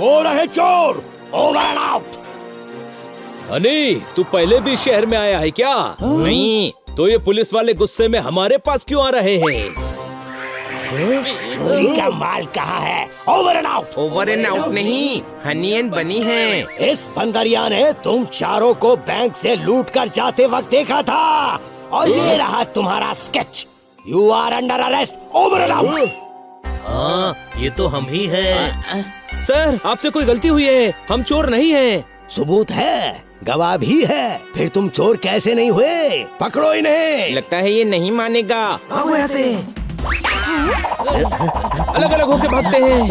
वो रहे चोर। Over and out. हनी, तू पहले भी शहर में आया है क्या? नहीं। तो ये पुलिस वाले गुस्से में हमारे पास क्यों आ रहे हैं? चोरी का माल कहाँ है? Over and out. Over and out नहीं, हनी एंड बनी है। इस बंदरिया ने तुम चारों को बैंक से लूट कर जाते वक्त देखा था, और ये रहा तुम्हारा sketch. You are under arrest. Over and out. हाँ, ये तो हम ही हैं। सर, आपसे कोई गलती हुई है, हम चोर नहीं हैं। सबूत है, गवाह भी है, फिर तुम चोर कैसे नहीं हुए? पकड़ो इन्हें। लगता है ये नहीं मानेगा। भागो यहाँ से। अलग अलग होके भागते हैं।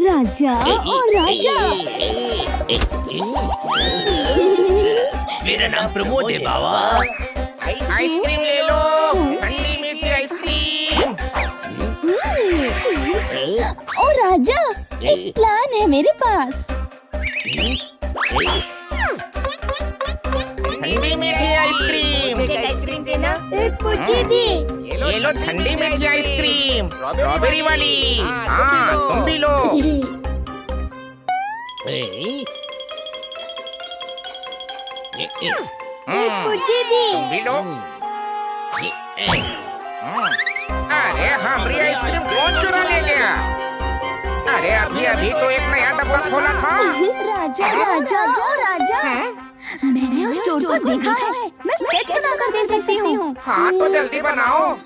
राजा और राजा। मेरा नाम प्रमोद है बाबा। आइसक्रीम ले लो, ठंडी मीठी आइसक्रीम। ओ राजा, एक प्लान है मेरे पास। ठंडी मीठी आइसक्रीम। आइसक्रीम देना। एक मुझे भी। ये लो ठंडी मीठी आइसक्रीम, स्ट्रॉबेरी वाली। हाँ, तुम भी लो। मुझे भी। तुम भी लो। अरे हमारी आइसक्रीम कौन चुरा ले गया? अरे अभी अभी तो एक नया डब्बा खोला था। राजा राजा ओ राजा, मैंने उस चोर को देखा है। मैं स्केच बनाकर दे सकती हूँ। हाँ तो जल्दी बनाओ।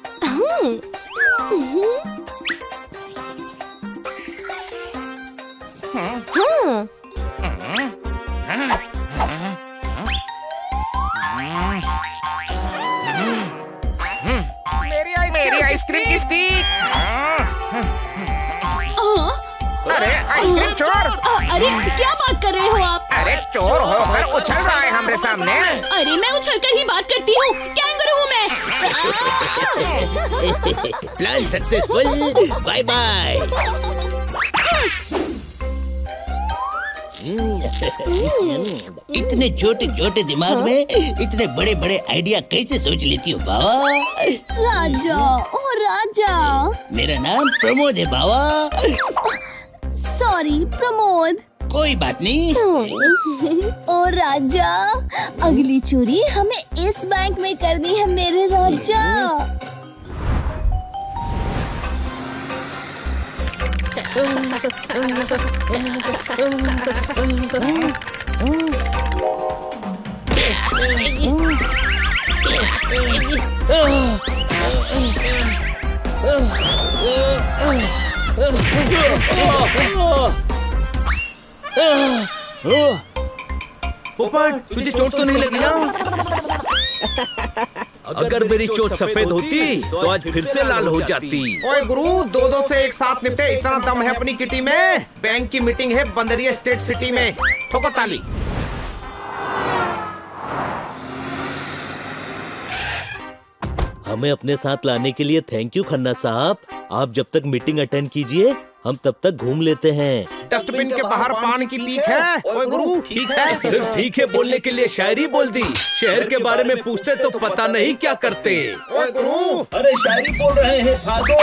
मेरी आइसक्रीम की स्टिक। अरे आइसक्रीम चोर। अरे क्या बात कर रहे हो आप? अरे चोर होकर उछल रहा है हमारे सामने। अरे मैं उछलकर ही बात करती हूँ, कैंगरू हूँ मैं। Plan successful. Bye bye. इतने छोटे छोटे दिमाग में इतने बड़े बड़े आइडिया कैसे सोच लेती हो बाबा? राजा ओ राजा। मेरा नाम प्रमोद है बाबा। सॉरी प्रमोद। कोई बात नहीं। ओ राजा, अगली चोरी हमें इस बैंक में करनी है मेरे राजा। पोपट, तुझे चोट तो नहीं लगी ना? अगर मेरी चोट सफेद होती तो आज फिर से लाल हो जाती। ओए गुरु, दो से एक साथ निपटे, इतना दम है अपनी किटी में। बैंक की मीटिंग है बंदरिया स्टेट सिटी में। ठोको ताली। हमें अपने साथ लाने के लिए थैंक यू खन्ना साहब। आप जब तक मीटिंग अटेंड कीजिए, हम तब तक घूम लेते हैं। डस्टबिन के बाहर पान की पीक है। ओए गुरु, ठीक है। सिर्फ ठीक है बोलने के लिए शायरी बोल दी। शहर के बारे में पूछते तो पता नहीं क्या करते। ओए गुरु, अरे शायरी बोल रहे हैं, भागो।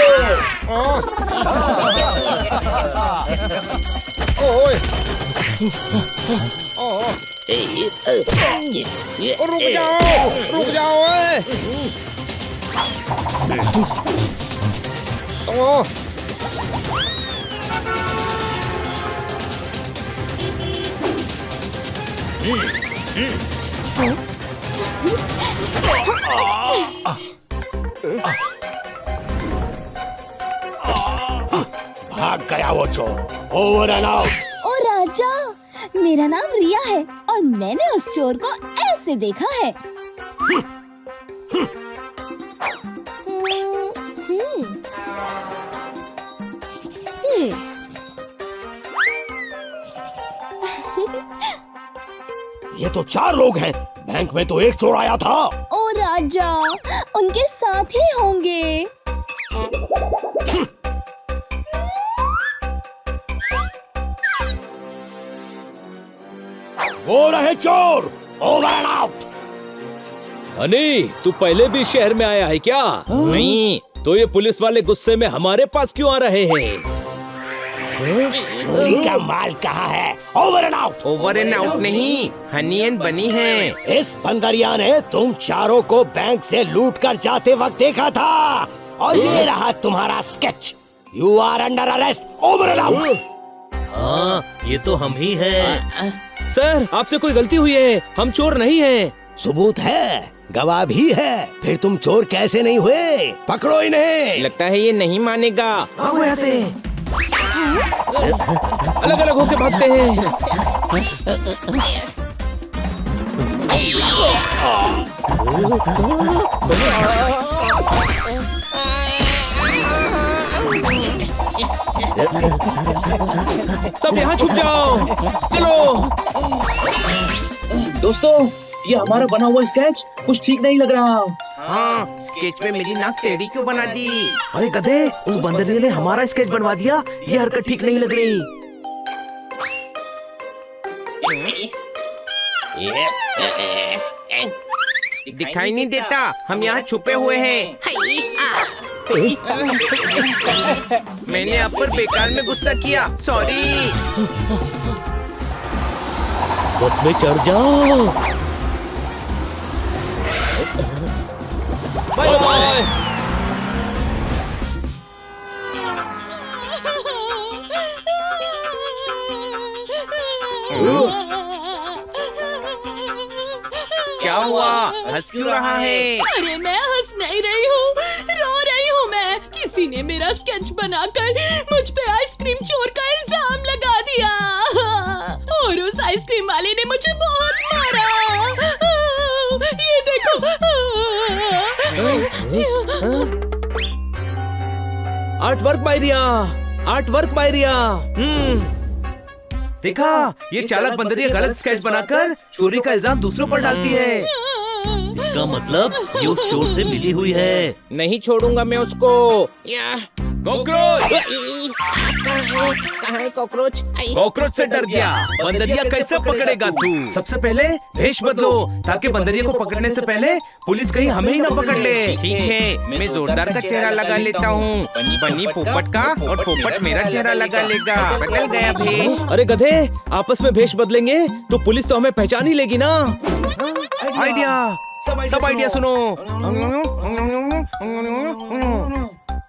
ओए रुक जाओ ओए। भाग गया वो चोर। Over and out. ओ राजा, मेरा नाम रिया है और मैंने उस चोर को ऐसे देखा है। ये तो 4 लोग हैं। बैंक में तो एक चोर आया था। ओ राजा, उनके साथ ही होंगे। वो रहे चोर। Over and out. हनी, तू पहले भी शहर में आया है क्या? नहीं। तो ये पुलिस वाले गुस्से में हमारे पास क्यों आ रहे हैं? चोरी का माल कहाँ है? Over and out. Over and out नहीं, हनी एंड बनी है। इस बंदरिया ने तुम चारों को बैंक से लूट कर जाते वक्त देखा था, और ये रहा तुम्हारा sketch. You are under arrest. Over and out. हाँ, ये तो हम ही हैं। सर, आपसे कोई गलती हुई है, हम चोर नहीं हैं। सबूत है, गवाह भी है, फिर तुम चोर कैसे नहीं हुए? पकड़ो इन्हें। लगता है ये नहीं मानेगा। आओ यहाँ से। अलग अलग होके भागते हैं। सब यहाँ छुप जाओ। चलो दोस्तों, ये हमारा बना हुआ स्केच कुछ ठीक नहीं लग रहा। हाँ, स्केच में मेरी नाक टेढ़ी क्यों बना दी? अरे गधे, उस बंदरिये ने हमारा स्केच बनवा दिया। ये हरकत ठीक नहीं लग रही। दिखाई नहीं देता, हम यहाँ छुपे हुए हैं। मैंने आप पर बेकार में गुस्सा किया, सॉरी। बस में चढ़ जाओ। Bye bye. क्या हुआ? हंस क्यों रहा है? अरे मैं हंस नहीं रही हूँ, रो रही हूँ मैं। किसी ने मेरा स्केच बनाकर मुझ पे आइसक्रीम चोर का इल्जाम लगा दिया, और उस आइसक्रीम वाले ने मुझे बहुत मारा। ये देखो। Art work Bairiya, art work Bairiya. देखा, ये चालक बंदरिया गलत स्केच बनाकर चोरी का इल्जाम दूसरों पर डालती है। इसका मतलब ये उस चोर से मिली हुई है। नहीं छोड़ूंगा मैं उसको। कॉकरोच, कहाँ है कॉकरोच? कॉकरोच से डर गया। बंदरिया कैसे पकड़ेगा तू? सबसे पहले वेश बदलो, ताकि बंदरिया को पकड़ने से पहले पुलिस कहीं हमें ही न पकड़ ले। ठीक है, मैं जोरदार का चेहरा लगा लेता हूँ। बनी पोपट का, और पोपट मेरा चेहरा लगा लेगा। बदल गया भेष। अरे गधे, आपस में भेष बदलेंगे तो पुलिस तो हमें पहचान ही लेगी ना। आइडिया, सब आइडिया सुनो।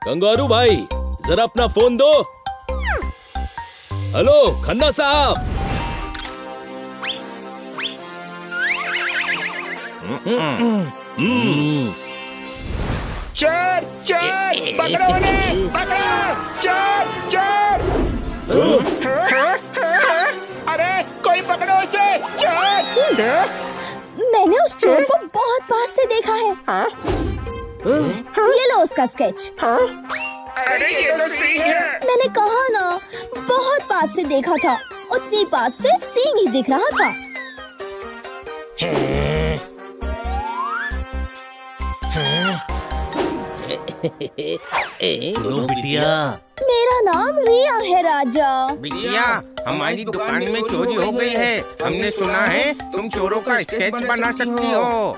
कंगारू भाई, जरा अपना फोन दो। हेलो खन्ना साहब। चोर, चोर, पकड़ो उन्हें, पकड़ो, चोर, चोर। अरे कोई पकड़ो उसे, चोर, चोर। मैंने उस चोर को बहुत पास से देखा है। ये लो उसका स्केच। अरे ये तो सिंह है। मैंने कहा ना, बहुत पास से देखा था। उतनी पास से सींग ही दिख रहा था। सुनो बिटिया, मेरा नाम रिया है राजा। बिटिया, हमारी दुकान में चोरी हो गई है। हमने सुना है तुम चोरों का स्केच बना सकती हो।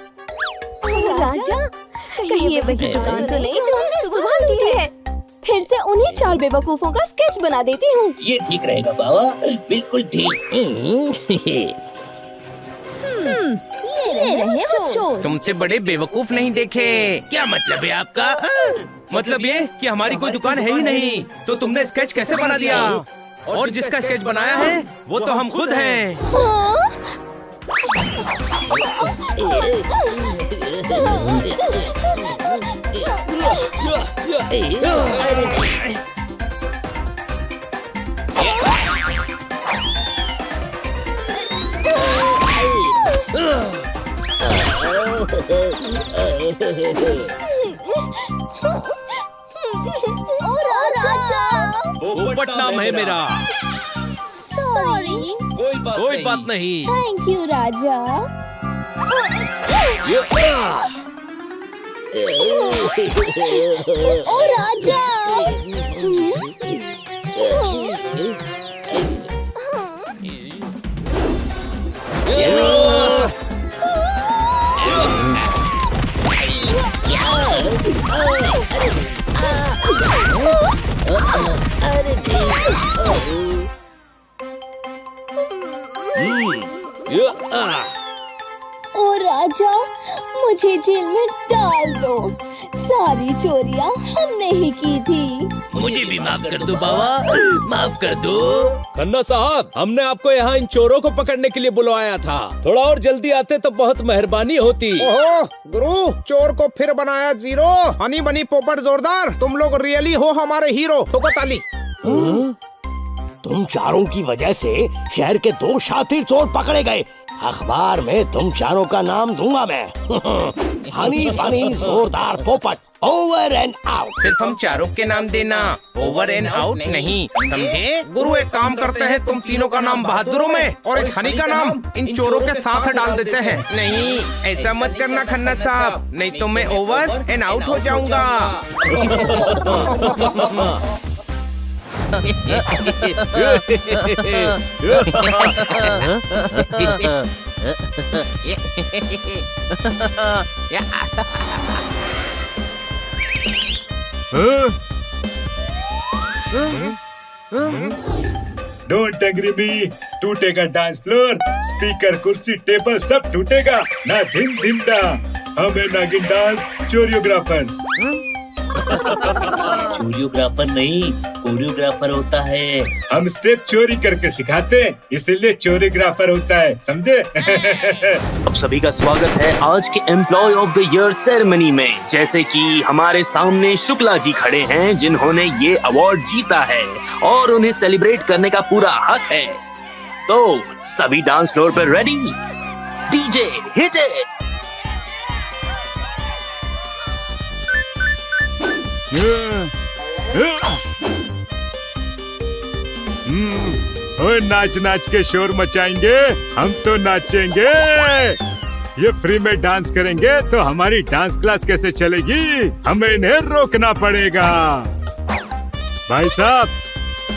राजा, कहीं ये वही दुकान तो नहीं जो हमने सुबह दी है? फिर से उन्हीं चार बेवकूफों का स्केच बना देती हूँ। ये ठीक रहेगा बाबा, बिल्कुल ठीक। ये रहे वो चोर। तुमसे बड़े बेवकूफ नहीं देखे। क्या मतलब है आपका? मतलब ये कि हमारी कोई दुकान है ही नहीं, तो तुमने स्केच कैसे बना दिया? और जिसका स्केच बनाया है वो तो हम खुद हैं। पोपट नाम है मेरा। सॉरी। कोई बात नहीं। थैंक यू राजा। ओ राजा। मुझे जेल में डाल दो। सारी चोरियां हमने ही की थी। मुझे भी माफ कर दो बाबा, माफ कर दो। खन्ना साहब, हमने आपको यहाँ इन चोरों को पकड़ने के लिए बुलवाया था। थोड़ा और जल्दी आते तो बहुत मेहरबानी होती। ओहो गुरु, चोर को फिर बनाया जीरो। हनी बनी पोपट जोरदार, तुम लोग रियली हो हमारे हीरो। ठोको ताली। तुम चारों की वजह से शहर के 2 शातिर चोर पकड़े गए। अखबार में तुम चारों का नाम दूंगा मैं। हनी बनी जोरदार पोपट, ओवर एंड आउट। सिर्फ हम चारों के नाम देना, ओवर एंड आउट नहीं, समझे? गुरु एक काम करते हैं, तुम तीनों का नाम बहादुरों में और एक हनी का नाम इन चोरों के साथ डाल देते हैं। नहीं, ऐसा मत करना खन्ना साहब, नहीं तो मैं ओवर एंड आउट हो जाऊंगा। डोंट एग्री मी, टूटेगा डांस फ्लोर, स्पीकर कुर्सी टेबल सब टूटेगा ना धिम धिम दा। हमें नागिन डांस चोरियोग्राफर्स। चोरियोग्राफर नहीं, कोरियोग्राफर होता है। हम स्टेप चोरी करके सिखाते हैं, इसीलिए चोरियोग्राफर होता है, समझे? अब सभी का स्वागत है आज के employee of the year ceremony में। जैसे कि हमारे सामने शुक्ला जी खड़े हैं, जिन्होंने ये अवार्ड जीता है और उन्हें सेलिब्रेट करने का पूरा हक है। तो सभी डांस फ्लोर पर रेडी? DJ hit it. और नाच नाच के शोर मचाएंगे, हम तो नाचेंगे। ये फ्री में डांस करेंगे तो हमारी डांस क्लास कैसे चलेगी? हमें इन्हें रोकना पड़ेगा। भाई साहब,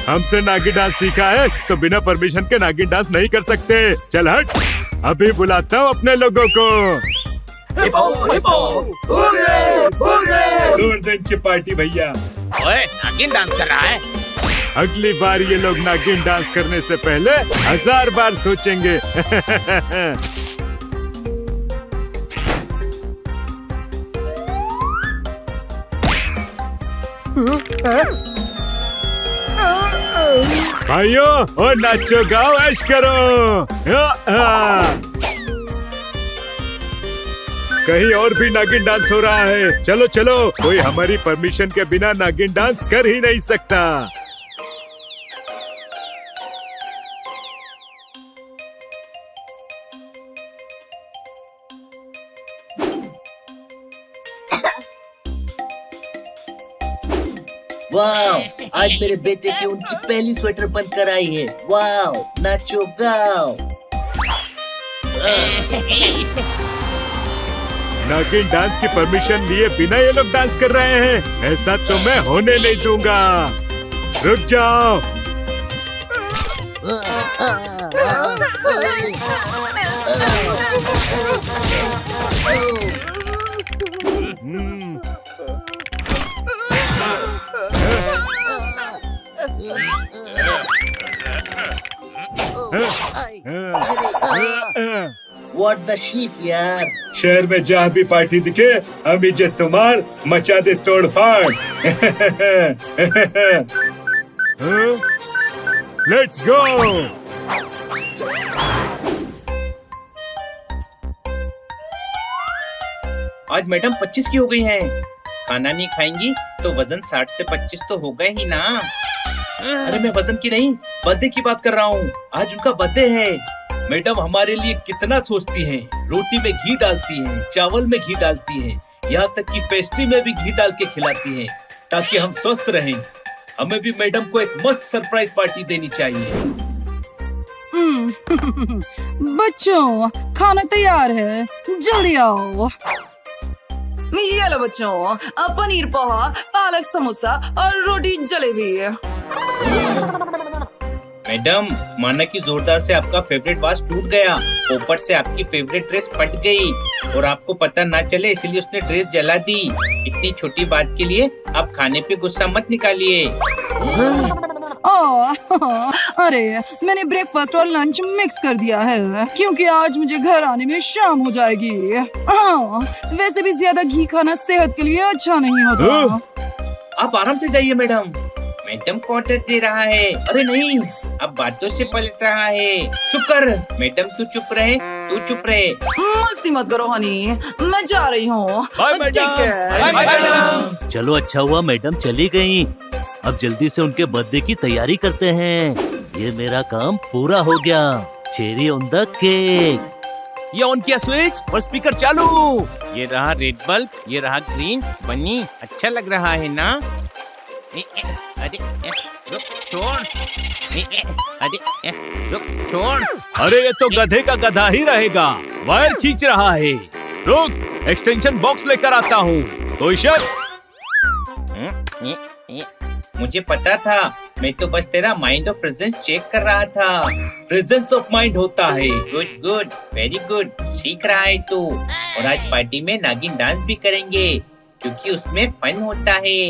हमसे नागिन डांस सीखा है तो बिना परमिशन के नागिन डांस नहीं कर सकते। चल हट, अभी बुलाता हूँ अपने लोगों को। जोरदार की पार्टी भैया। ओए, नागिन डांस कर रहा है। अगली बार ये लोग नागिन डांस करने से पहले 1000 बार सोचेंगे। भाइयों, और नाचो गाओ ऐश करो। कहीं और भी नागिन डांस हो रहा है। चलो चलो, कोई हमारी परमिशन के बिना नागिन डांस कर ही नहीं सकता। वाह, आज मेरे बेटे की उनकी पहली स्वेटर बंद कराई है। वाह, नाचो गाओ। नागिन डांस की परमिशन लिए बिना ये लोग डांस कर रहे हैं, ऐसा तो मैं होने नहीं दूंगा। रुक जाओ। What the sheep यार। शहर में जहाँ भी पार्टी दिखे, हम इज्जत तुम्हार मचा दे तोड़ फाड़। Let's go. आज मैडम 25 की हो गई हैं। खाना नहीं खाएंगी तो वजन 60 से 25 तो होगा ही ना। अरे मैं वजन की नहीं, बर्थडे की बात कर रहा हूँ। आज उनका बर्थडे है। मैडम हमारे लिए कितना सोचती हैं। रोटी में घी डालती हैं, चावल में घी डालती हैं, यहाँ तक कि पेस्ट्री में भी घी डाल के खिलाती हैं ताकि हम स्वस्थ रहें। हमें भी मैडम को एक मस्त सरप्राइज पार्टी देनी चाहिए। बच्चों, खाना तैयार है, जल्दी आओ। ये लो बच्चों, पनीर पोहा, पालक समोसा और रोटी जलेबी। मैडम, माना कि जोरदार से आपका फेवरेट वाच टूट गया, ऊपर से आपकी फेवरेट ड्रेस फट गई और आपको पता ना चले इसलिए उसने ड्रेस जला दी। इतनी छोटी बात के लिए आप खाने पे गुस्सा मत निकालिए। अरे मैंने ब्रेकफास्ट और लंच मिक्स कर दिया है क्योंकि आज मुझे घर आने में शाम हो जाएगी। वैसे भी ज्यादा घी खाना सेहत के लिए अच्छा नहीं होता। आप आराम से जाइए मैडम। मैडम को ऑर्डर दे रहा है। अरे नहीं, अब बातों से पलट रहा है। चुप कर मैडम, तू चुप रहे, तू चुप रहे। मस्ती मत करो हनी, मैं जा रही हूँ। ठीक है। चलो अच्छा हुआ मैडम चली गई। अब जल्दी से उनके बर्थडे की तैयारी करते हैं। ये मेरा काम पूरा हो गया। Cherry on the cake. ये ऑन किया स्विच और स्पीकर चालू। ये रहा रेड बल्ब, ये रहा ग्रीन। बनी अच्छा लग रहा है ना? अरे रुक छोड़। अरे रुक छोड़। अरे ये तो गधे का गधा ही रहेगा, वायर खींच रहा है। रुक, एक्सटेंशन बॉक्स लेकर आता हूँ। कोई शक? मुझे पता था, मैं तो बस तेरा माइंड ऑफ प्रेजेंस चेक कर रहा था। प्रेजेंस ऑफ माइंड होता है। गुड गुड, वेरी गुड, सीख रहा है तू। और आज पार्टी में नागिन डांस भी करेंगे क्योंकि उसमें फन होता है।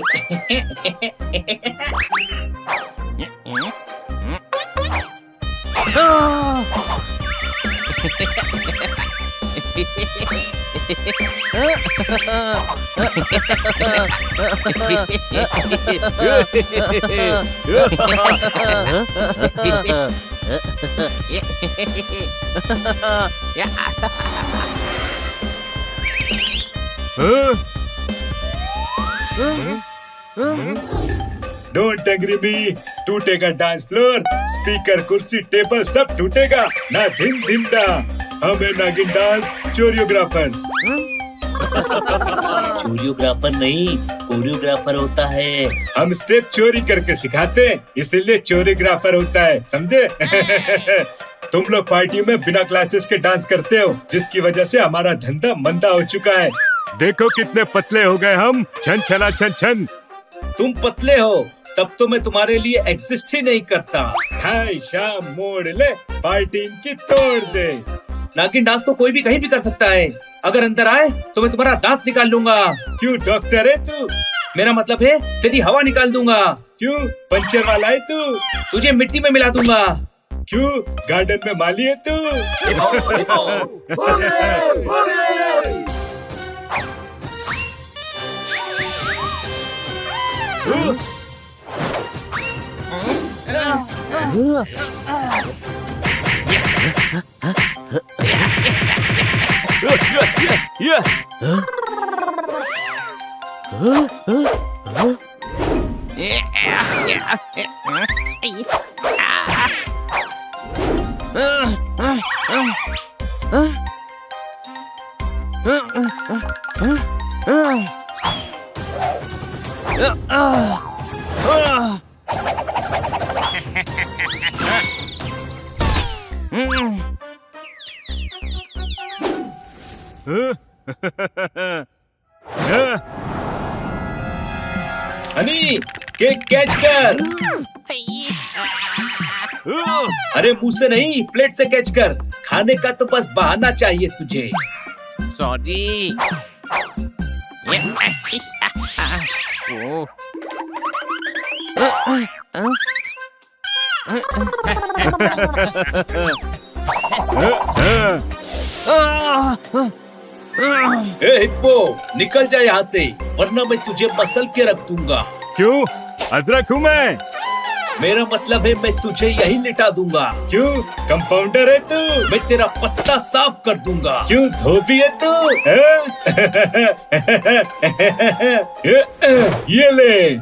डोंट एग्री मी, टूटेगा डांस फ्लोर, स्पीकर, कुर्सी, टेबल सब टूटेगा। ना धिन धिंदा, हमें नागिन डांस चोरियोग्राफर्स। चोरियोग्राफर नहीं, कोरियोग्राफर होता है। हम स्टेप चोरी करके सिखाते हैं, इसीलिए चोरियोग्राफर होता है, समझे? तुम लोग पार्टी में बिना क्लासेस के डांस करते हो, जिसकी वजह से हमारा धंधा मंदा हो चुका है। देखो कितने पतले हो गए हम। छन छना छन छन। तुम पतले हो तब तो मैं तुम्हारे लिए एग्जिस्ट ही नहीं करता। हाय शाम मोड़ ले, पार्टी इनकी तोड़ दे। नागिन डांस तो कोई भी कहीं भी कर सकता है। अगर अंदर आए तो मैं तुम्हारा दांत निकाल लूंगा। क्यों डॉक्टर है तू? मेरा मतलब है तेरी हवा निकाल दूंगा। क्यों पंचर वाला है तू? तुझे मिट्टी में मिला दूंगा। क्यों गार्डन में माली है तू? हनी, केक कैच कर। अरे मुंह से नहीं, प्लेट से कैच कर। खाने का तो बस बहाना चाहिए तुझे। सॉरी। ए हिप्पो, निकल जा यहाँ से, वरना मैं तुझे मसल के रख दूंगा। क्यों? अदरक हूँ मैं। मेरा मतलब है मैं तुझे यही लिटा दूंगा। क्यों? कंपाउंडर है तू? मैं तेरा पत्ता साफ कर दूंगा। क्यों धोबी है तू? ये ले।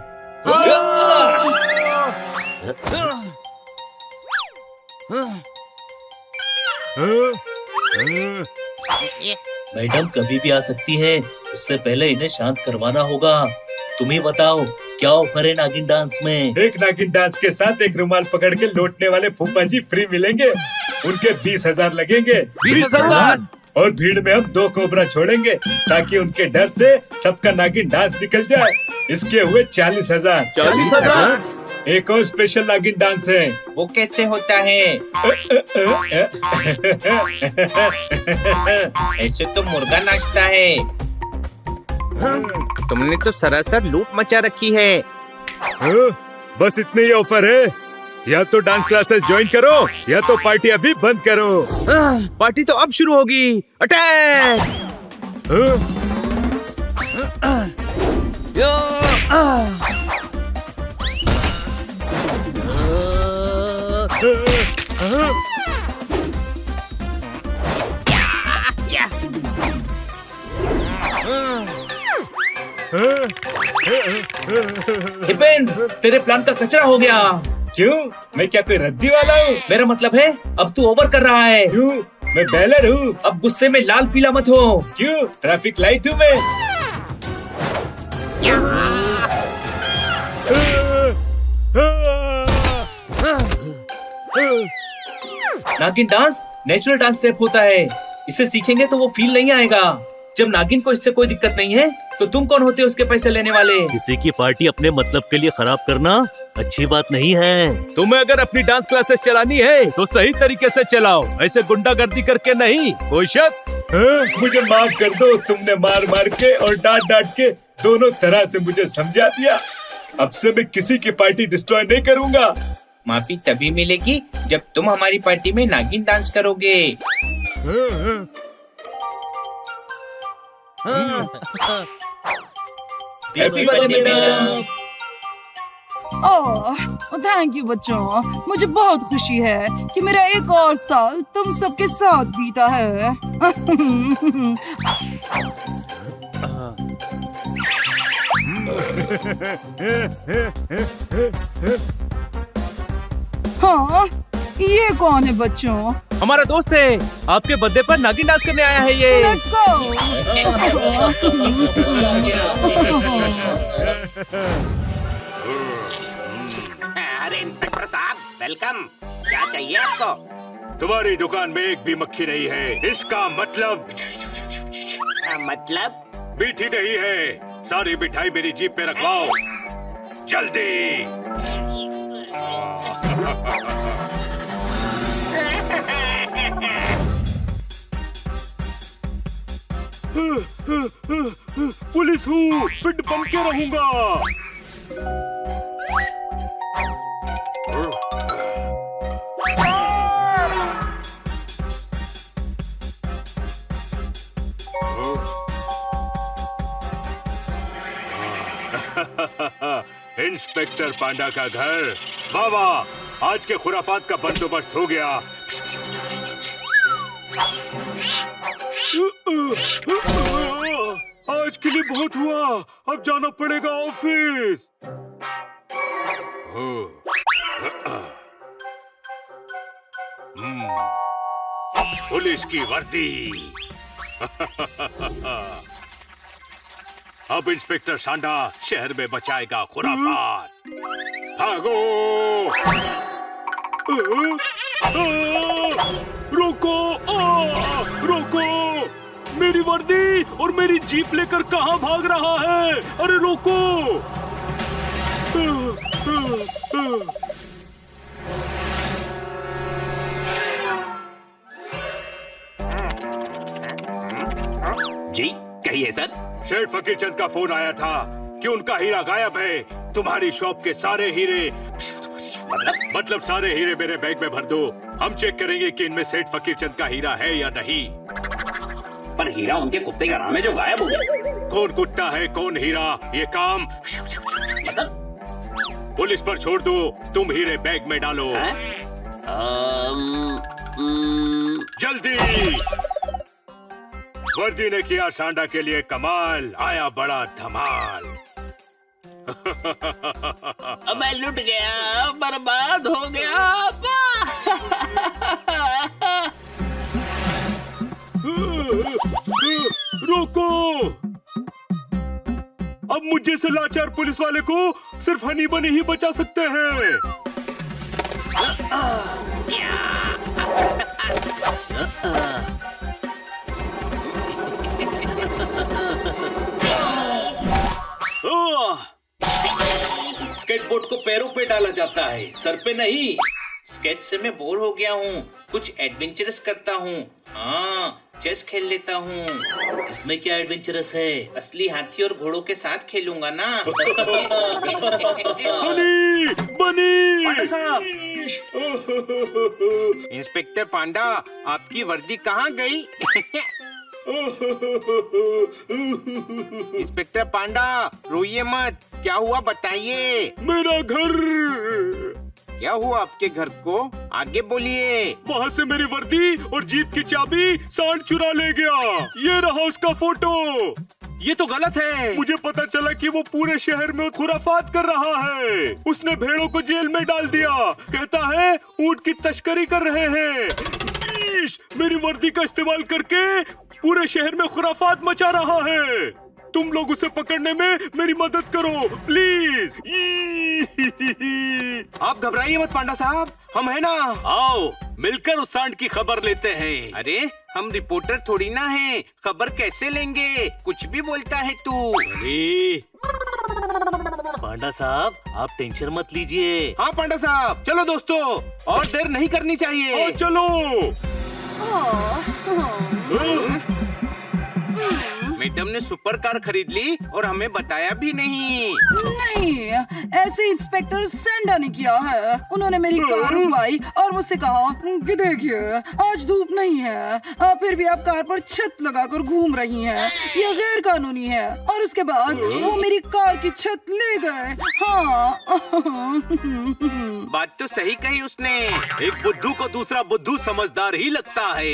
मैडम कभी भी आ सकती है, उससे पहले इन्हें शांत करवाना होगा। तुम ही बताओ क्या ऑफर है नागिन डांस में? एक नागिन डांस के साथ एक रुमाल पकड़ के लौटने वाले फूफा जी फ्री मिलेंगे। उनके 20,000 लगेंगे। 20,000? और भीड़ में हम 2 कोबरा छोड़ेंगे ताकि उनके डर से सबका नागिन डांस निकल जाए। इसके हुए 40,000। 40,000? एक और स्पेशल नागिन डांस है। वो कैसे होता है? ऐसे तो मुर्गा नाचता है। तुमने तो सरासर लूट मचा रखी है। बस इतने ही ऑफर है, या तो डांस क्लासेस ज्वाइन करो या तो पार्टी अभी बंद करो। पार्टी तो अब शुरू होगी। अटैक! हिपेंद्र, तेरे प्लान का कचरा हो गया। क्यों? मैं क्या कोई रद्दी वाला हूँ? मेरा मतलब है अब तू ओवर कर रहा है। क्यों? मैं बैलर हूँ। अब गुस्से में लाल पीला मत हो। क्यों? ट्रैफिक लाइट हूँ मैं। नागिन डांस नेचुरल डांस स्टेप होता है, इसे सीखेंगे तो वो फील नहीं आएगा। जब नागिन को इससे कोई दिक्कत नहीं है तो तुम कौन होते हो उसके पैसे लेने वाले? किसी की पार्टी अपने मतलब के लिए खराब करना अच्छी बात नहीं है। तुम्हें अगर अपनी डांस क्लासेस चलानी है तो सही तरीके से चलाओ, ऐसे गुंडागर्दी करके नहीं। कोई शक? मुझे माफ कर दो, तुमने मार मार के और डांट डांट के दोनों तरह से मुझे समझा दिया। अब से मैं किसी की पार्टी डिस्ट्रॉय नहीं करूंगा। माफी तभी मिलेगी जब तुम हमारी पार्टी में नागिन डांस करोगे। Happy birthday madam. Oh, thank you बच्चों, मुझे बहुत खुशी है कि मेरा एक और साल तुम सबके साथ बीता है। हाँ, ये कौन है बच्चों? हमारा दोस्त है, आपके बर्थडे पर नागिन डांस करने आया है ये। Let's go. अरे इंस्पेक्टर साहब, वेलकम। क्या चाहिए आपको? तुम्हारी दुकान में एक भी मक्खी नहीं है, इसका मतलब? मतलब? मीठी नहीं है। सारी मिठाई मेरी जीप पे रखवाओ, जल्दी। पुलिस हूँ, फिट बन के रहूंगा। इंस्पेक्टर पांडा का घर। बाबा, आज के खुराफात का बंदोबस्त हो गया। आज के लिए बहुत हुआ, अब जाना पड़ेगा ऑफिस। पुलिस की वर्दी। अब इंस्पेक्टर सांडा शहर में बचाएगा खुराफात। भागो! रोको! रोको! मेरी वर्दी और मेरी जीप लेकर कहाँ भाग रहा है? अरे रोको! जी कहिए सर। शेठ फकीर चंद का फोन आया था कि उनका हीरा गायब है। तुम्हारी शॉप के सारे हीरे, मतलब सारे हीरे मेरे बैग में भर दो। हम चेक करेंगे कि इनमें सेठ फकीर चंद का हीरा है या नहीं। पर हीरा उनके कुत्ते का नाम है जो गायब हो गया। कौन कुत्ता है कौन हीरा, ये काम पुलिस पर छोड़ दो। तुम हीरे बैग में डालो। जल्दी! वर्दी ने किया सांडा के लिए कमाल, आया बड़ा धमाल। मैं लुट गया, बर्बाद हो गया। रोको! अब मुझे से लाचार पुलिस वाले को सिर्फ हनी बनी ही बचा सकते हैं। स्केटबोर्ड को पैरों पे डाला जाता है, सर पे नहीं। स्केच से मैं बोर हो गया हूँ, कुछ एडवेंचरस करता हूँ। हाँ, चेस खेल लेता हूँ। इसमें क्या एडवेंचरस है? असली हाथी और घोड़ों के साथ खेलूंगा ना। बनी बनी पांडा साहब, इंस्पेक्टर पांडा, आपकी वर्दी कहाँ गई? इंस्पेक्टर पांडा, रोइए मत, क्या हुआ बताइए। मेरा घर, क्या हुआ आपके घर को? आगे बोलिए। वहाँ से मेरी वर्दी और जीप की चाबी सांड चुरा ले गया। ये रहा उसका फोटो। ये तो गलत है। मुझे पता चला कि वो पूरे शहर में खुराफात कर रहा है। उसने भेड़ों को जेल में डाल दिया। कहता है ऊंट की तस्करी कर रहे हैं। इश, मेरी वर्दी का इस्तेमाल करके पूरे शहर में खुराफात मचा रहा है। तुम लोग उसे पकड़ने में मेरी मदद करो प्लीज। आप घबराइए मत पांडा साहब, हम है ना। आओ मिलकर उस सांड की खबर लेते हैं। अरे हम रिपोर्टर थोड़ी ना हैं, खबर कैसे लेंगे? कुछ भी बोलता है तू। अरे पांडा साहब, आप टेंशन मत लीजिए। हाँ पांडा साहब, चलो दोस्तों, और देर नहीं करनी चाहिए। आओ चलो। मैडम ने सुपर कार खरीद ली और हमें बताया भी नहीं। नहीं, ऐसे इंस्पेक्टर सैंडा ने किया है। उन्होंने मेरी कार रुकवाई और मुझसे कहा कि देखिए आज धूप नहीं है, फिर भी आप कार पर छत लगाकर घूम रही हैं, यह गैर कानूनी है। और उसके बाद वो मेरी कार की छत ले गए। हाँ। बात तो सही कही उसने। एक बुद्धू को दूसरा बुद्धू समझदार ही लगता है।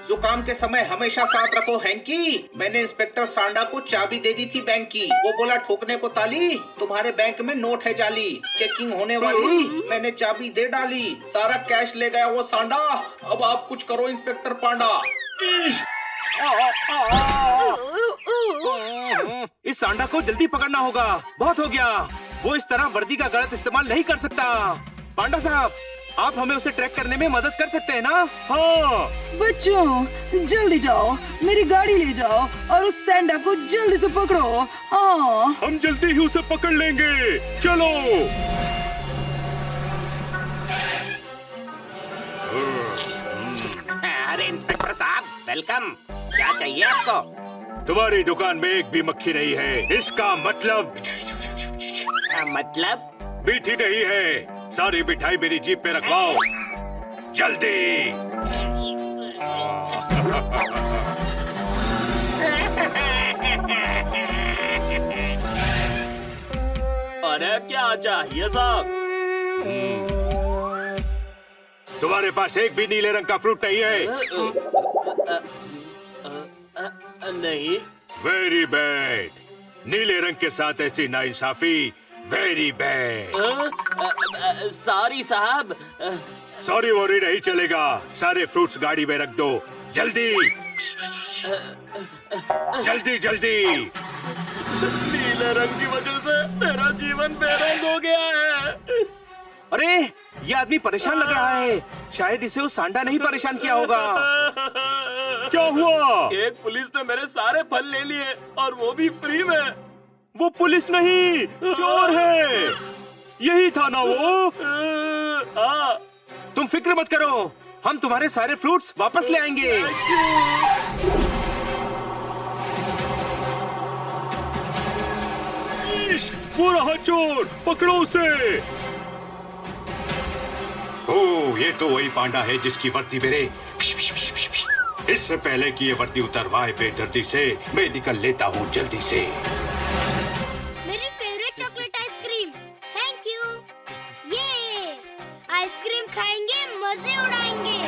जुकाम के समय हमेशा साथ रखो हैंकी। मैंने इंस्पेक्टर सांडा को चाबी दे दी थी बैंक की। वो बोला ठोकने को ताली, तुम्हारे बैंक में नोट है जाली, चेकिंग होने वाली। मैंने चाबी दे डाली, सारा कैश ले गया वो सांडा। अब आप कुछ करो इंस्पेक्टर पांडा। इस सांडा को जल्दी पकड़ना होगा, बहुत हो गया। वो इस तरह वर्दी का गलत इस्तेमाल नहीं कर सकता। पांडा साहब, आप हमें उसे ट्रैक करने में मदद कर सकते हैं ना? हाँ बच्चों जल्दी जाओ, मेरी गाड़ी ले जाओ और उस सैंडा को जल्दी से पकड़ो। हाँ, हम जल्दी ही उसे पकड़ लेंगे। चलो। अरे इंस्पेक्टर साहब, वेलकम। क्या चाहिए आपको? तुम्हारी दुकान में एक भी मक्खी नहीं है। इसका मतलब मीठी नहीं है। सारी मिठाई मेरी जीप पे रखवाओ जल्दी। अरे क्या चाहिए साहब? तुम्हारे पास एक भी नीले रंग का फ्रूट नहीं है? नहीं। Very bad. नीले रंग के साथ ऐसी नाइंसाफी, वेरी बैड। सॉरी साहब। सॉरी वॉरी नहीं चलेगा। सारे फ्रूट्स गाड़ी में रख दो जल्दी जल्दी जल्दी। नीले रंग की वजह से मेरा जीवन बेरंग हो गया है। अरे ये आदमी परेशान लग रहा है। शायद इसे उस सांडा नहीं परेशान किया होगा। क्या हुआ? एक पुलिस ने मेरे सारे फल ले लिए और वो भी फ्री में। वो पुलिस नहीं, चोर है। यही था ना वो? हाँ। तुम फिक्र मत करो, हम तुम्हारे सारे फ्रूट्स वापस ले आएंगे। वो रहा चोर, पकड़ो उसे। ओह, ये तो वही पांडा है जिसकी वर्दी मेरे। इससे पहले कि ये वर्दी उतरवाए बेदर्दी से, मैं निकल लेता हूँ जल्दी से। मेरी favourite chocolate ice cream. Thank you. ये आइसक्रीम खाएंगे, मजे उड़ाएंगे।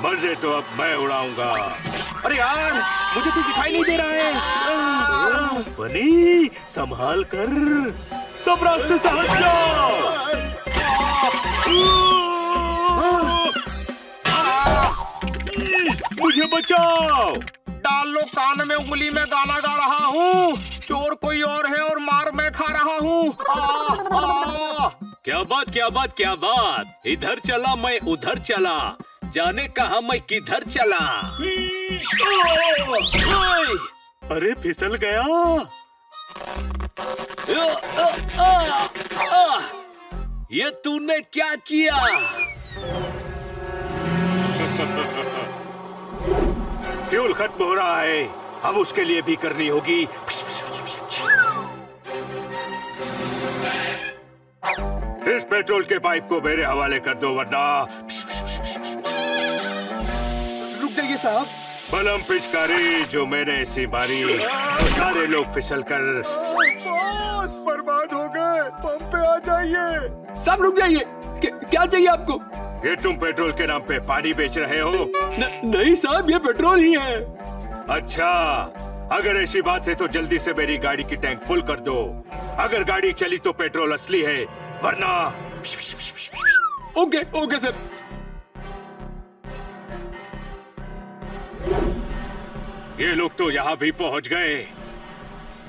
मजे तो अब मैं उड़ाऊंगा। अरे यार, मुझे कुछ दिखाई नहीं दे रहा है। बनी, संभाल कर। सब रास्ते से हट जाओ। मुझे बचाओ। डाल लो कान में उंगली में गाना गा रहा हूँ। चोर कोई और है और मार मैं खा रहा हूँ। क्या बात क्या बात क्या बात। इधर चला मैं उधर चला, जाने कहा मैं किधर चला। अरे फिसल गया। ये तूने क्या किया? फ्यूल खत्म हो रहा है, अब उसके लिए भी करनी होगी। इस पेट्रोल के पाइप को मेरे हवाले कर दो वरना। रुक जाइए साहब। बलम पिचकारी जो मैंने ऐसी मारी तो सारे लोग फिसल कर बर्बाद हो गए। पंप पे आ जाइए। साहब रुक जाइए। क्या चाहिए आपको? ये तुम पेट्रोल के नाम पे पानी बेच रहे हो? नहीं साहब, ये पेट्रोल ही है। अच्छा, अगर ऐसी बात है तो जल्दी से मेरी गाड़ी की टैंक फुल कर दो। अगर गाड़ी चली तो पेट्रोल असली है, वरना। Okay okay sir. ये लोग तो यहाँ भी पहुँच गए।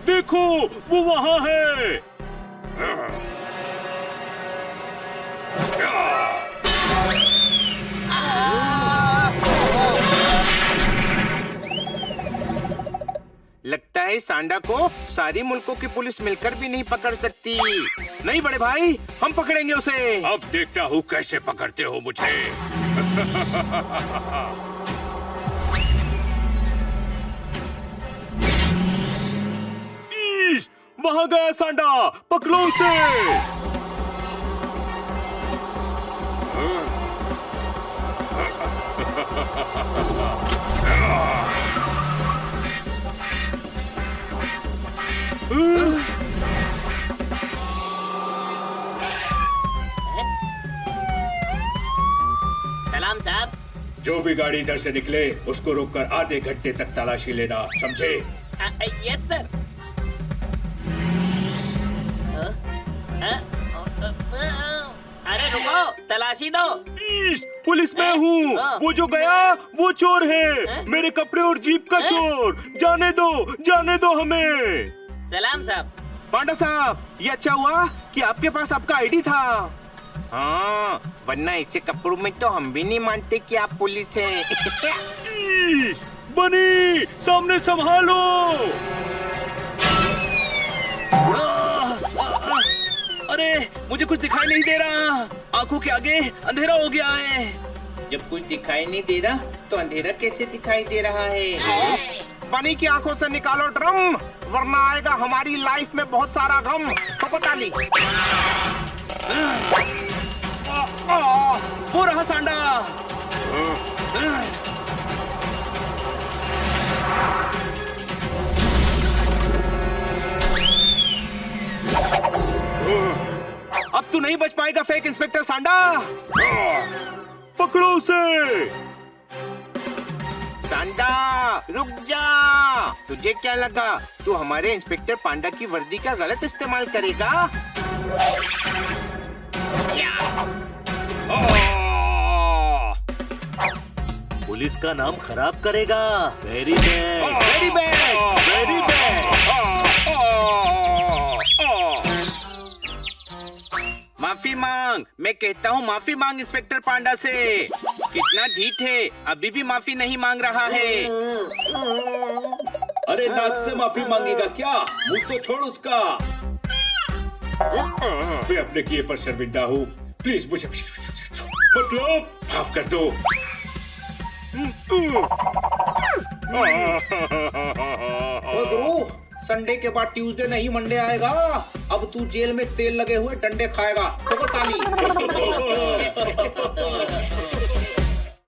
देखो वो वहाँ है। लगता है सांडा को सारी मुल्कों की पुलिस मिलकर भी नहीं पकड़ सकती। नहीं बड़े भाई, हम पकड़ेंगे उसे। अब देखता हूँ कैसे पकड़ते हो मुझे। वहाँ गया सांडा, पकड़ो उसे। सलाम साहब। जो भी गाड़ी इधर से निकले उसको रोककर आधे घंटे तक तलाशी लेना, समझे? Yes sir. अरे रुको, तलाशी दो। पुलिस में हूँ। वो जो गया वो चोर है, मेरे कपड़े और जीप का चोर। जाने दो हमें। सलाम साहब। पांडा साहब, ये अच्छा हुआ कि आपके पास आपका आईडी था। हाँ, वरना ऐसे कपड़ों में तो हम भी नहीं मानते कि आप पुलिस हैं। बनी, सामने संभालो। अरे मुझे कुछ दिखाई नहीं दे रहा, आंखों के आगे अंधेरा हो गया है। जब कुछ दिखाई नहीं दे रहा तो अंधेरा कैसे दिखाई दे रहा है? बनी की आंखों से निकालो ड्रम, वरना आएगा हमारी लाइफ में बहुत सारा गम। पताली। वो रहा सांडा। अब तू नहीं बच पाएगा फेक इंस्पेक्टर सांडा। पकड़ो उसे। सांडा रुक जा। तुझे क्या लगा तू हमारे इंस्पेक्टर पांडा की वर्दी का गलत इस्तेमाल करेगा? पुलिस का नाम खराब करेगा। Very bad, very bad, very bad. माफी मांग, मैं कहता हूँ माफी मांग इंस्पेक्टर पांडा से। कितना ढीठ है, अभी भी माफी नहीं मांग रहा है। अरे नाक से माफी मांगेगा क्या? मुंह तो छोड़ उसका। मैं अपने किए पर शर्मिंदा हूँ, प्लीज मुझे मतलब माफ कर दो। गुरु, संडे के बाद ट्यूसडे नहीं मंडे आएगा। अब तू जेल में तेल लगे हुए डंडे खाएगा। तो ताली।